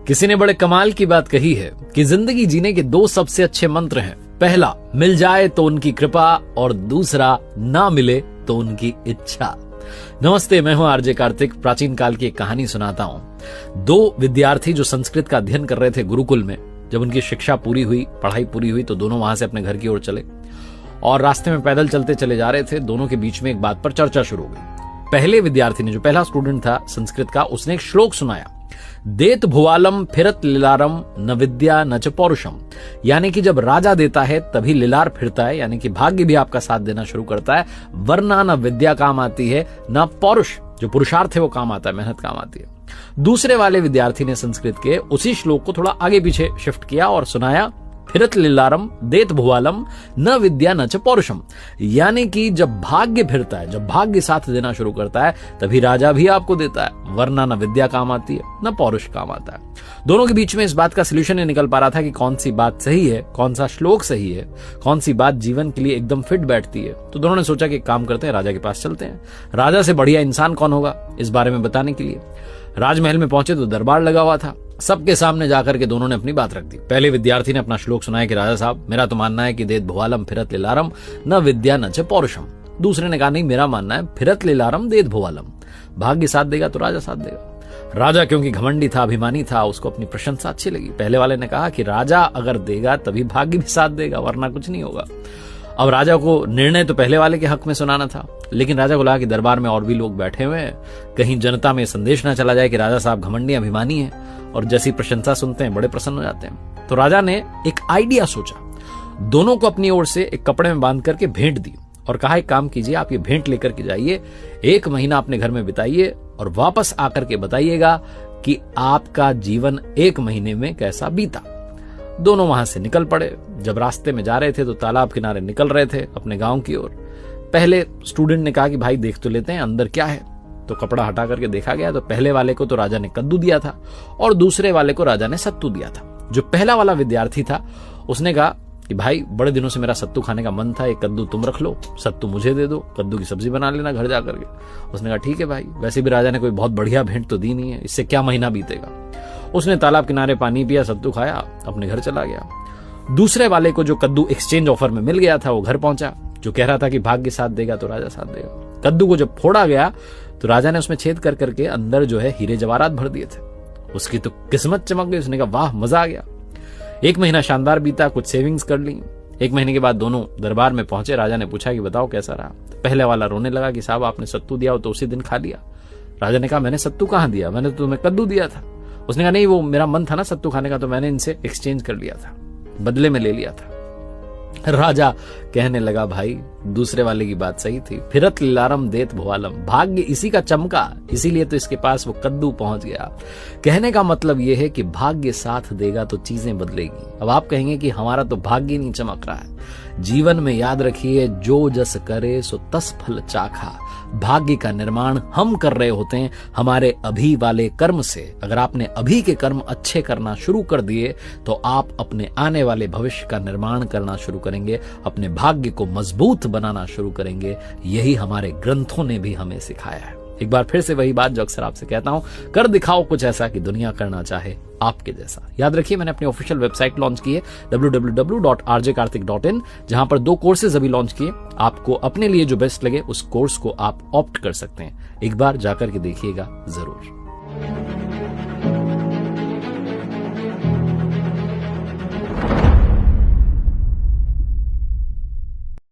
किसी ने बड़े कमाल की बात कही है कि जिंदगी जीने के दो सबसे अच्छे मंत्र हैं। पहला, मिल जाए तो उनकी कृपा, और दूसरा, ना मिले तो उनकी इच्छा। नमस्ते, मैं हूं आरजे कार्तिक। प्राचीन काल की एक कहानी सुनाता हूं। दो विद्यार्थी जो संस्कृत का अध्ययन कर रहे थे गुरुकुल में, जब उनकी शिक्षा पूरी हुई, पढ़ाई पूरी हुई, तो दोनों वहां से अपने घर की ओर चले और रास्ते में पैदल चलते चले जा रहे थे। दोनों के बीच में एक बात पर चर्चा शुरू हो गई। पहले विद्यार्थी ने, जो पहला स्टूडेंट था संस्कृत का, उसने एक श्लोक सुनाया, देत भुवालम फिरत लिलारम न विद्या न च पौरुषम। यानी कि जब राजा देता है तभी लिलार फिरता है, यानी कि भाग्य भी आपका साथ देना शुरू करता है, वरना न विद्या काम आती है न पौरुष, जो पुरुषार्थ है वो काम आता है, मेहनत काम आती है। दूसरे वाले विद्यार्थी ने संस्कृत के उसी श्लोक को थोड़ा आगे पीछे शिफ्ट किया और सुनाया, फिरत लिलारम देत भुवालम न विद्या न च पौरुषम। यानी कि जब भाग्य फिरता है, जब भाग्य साथ देना शुरू करता है, तभी राजा भी आपको देता है, वरना न विद्या काम आती है न पौरुष काम आता है। दोनों के बीच में इस बात का सलूशन नहीं निकल पा रहा था कि कौन सी बात सही है, कौन सा श्लोक सही है, कौन सी बात जीवन के लिए एकदम फिट बैठती है। तो दोनों ने सोचा कि काम करते हैं, राजा के पास चलते हैं। राजा से बढ़िया इंसान कौन होगा इस बारे में बताने के लिए। राजमहल में पहुंचे तो दरबार लगा हुआ था। सबके सामने जाकर के दोनों ने अपनी बात रख दी। पहले विद्यार्थी ने अपना श्लोक सुनाया कि राजा साहब, मेरा तो मानना है कि देत भुवालम फिरत लिलारम न विद्या न च पौरुषम। दूसरे ने कहा, नहीं, मेरा मानना है फिरत लिलारम देत भुवालम, भाग्य साथ देगा तो राजा साथ देगा। राजा क्योंकि घमंडी था, अभिमानी था, उसको अपनी प्रशंसा अच्छी लगी। पहले वाले ने कहा कि राजा अगर देगा तभी भाग्य भी साथ देगा, वरना कुछ नहीं होगा। अब राजा को निर्णय तो पहले वाले के हक में सुनाना था, लेकिन राजा को लगा कि दरबार में और भी लोग बैठे हुए हैं, कहीं जनता में संदेश ना चला जाए कि राजा साहब घमंडी अभिमानी हैं, और जैसी प्रशंसा सुनते हैं बड़े प्रसन्न हो जाते हैं। तो राजा ने एक आइडिया सोचा, दोनों को अपनी ओर से एक कपड़े में बांध करके भेंट दी और कहा, एक काम कीजिए, आप ये भेंट लेकर के जाइए, 1 महीना अपने घर में बिताइए और वापस आकर के बताइएगा कि आपका जीवन 1 महीने में कैसा बीता। दोनों वहां से निकल पड़े। जब रास्ते में जा रहे थे तो तालाब किनारे निकल रहे थे अपने गांव की ओर। पहले स्टूडेंट ने कहा कि भाई देख तो लेते हैं अंदर क्या है। तो कपड़ा हटा करके देखा गया तो पहले वाले को तो राजा ने कद्दू दिया था और दूसरे वाले को राजा ने सत्तू दिया था। जो पहला वाला विद्यार्थी था उसने कहा कि भाई, बड़े दिनों से मेरा सत्तू खाने का मन था, एक कद्दू तुम रख लो, सत्तू मुझे दे दो, कद्दू की सब्जी बना लेना घर जाकर के। उसने कहा, ठीक है भाई, वैसे भी राजा ने कोई बहुत बढ़िया भेंट तो दी नहीं है, इससे क्या महीना बीतेगा। उसने तालाब किनारे पानी पिया, सत्तू खाया, अपने घर चला गया। दूसरे वाले को जो कद्दू एक्सचेंज ऑफर में मिल गया था वो घर पहुंचा, जो कह रहा था कि भाग्य साथ देगा तो राजा साथ देगा। कद्दू को जब फोड़ा गया तो राजा ने उसमें छेद कर करके अंदर जो है हीरे जवाहरात भर दिए थे। उसकी तो किस्मत चमक गई। उसने कहा, वाह, मजा आ गया। 1 महीना शानदार बीता, कुछ सेविंग्स कर ली। 1 महीने के बाद दोनों दरबार में पहुंचे। राजा ने पूछा कि बताओ कैसा रहा। पहले वाला रोने लगा कि साहब, आपने सत्तू दिया हो तो उसी दिन खा लिया। राजा ने कहा, मैंने सत्तू कहां दिया, मैंने तो तुम्हें कद्दू दिया था। उसने कहा, नहीं, वो मेरा मन था ना सत्तू खाने का, तो मैंने इनसे एक्सचेंज कर लिया था, बदले में ले लिया था। राजा कहने लगा, भाई दूसरे वाले की बात सही थी, फिरत लिलारम देत भुवालम, भाग्य इसी का चमका, इसीलिए तो इसके पास वो कद्दू पहुंच गया। कहने का मतलब यह है कि भाग्य साथ देगा तो चीजें बदलेगी। अब आप कहेंगे कि हमारा तो भाग्य नहीं चमक रहा है। जीवन में याद रखिए, जो जस करे सो तस फल चाखा। भाग्य का निर्माण हम कर रहे होते हैं हमारे अभी वाले कर्म से। अगर आपने अभी के कर्म अच्छे करना शुरू कर दिए तो आप अपने आने वाले भविष्य का निर्माण करना शुरू करेंगे, अपने भाग्य को मजबूत बनाना शुरू करेंगे। यही हमारे ग्रंथों ने भी हमें सिखाया है। एक बार फिर से वही बात जो अक्सर आपसे कहता हूं, कर दिखाओ कुछ ऐसा कि दुनिया करना चाहे आपके जैसा। याद रखिए, मैंने अपनी ऑफिशियल वेबसाइट लॉन्च की है www.rjkartik.in, जहां पर 2 कोर्सेज अभी लॉन्च किए। आपको अपने लिए जो बेस्ट लगे उस कोर्स को आप ऑप्ट कर सकते हैं। एक बार जाकर के देखिएगा जरूर।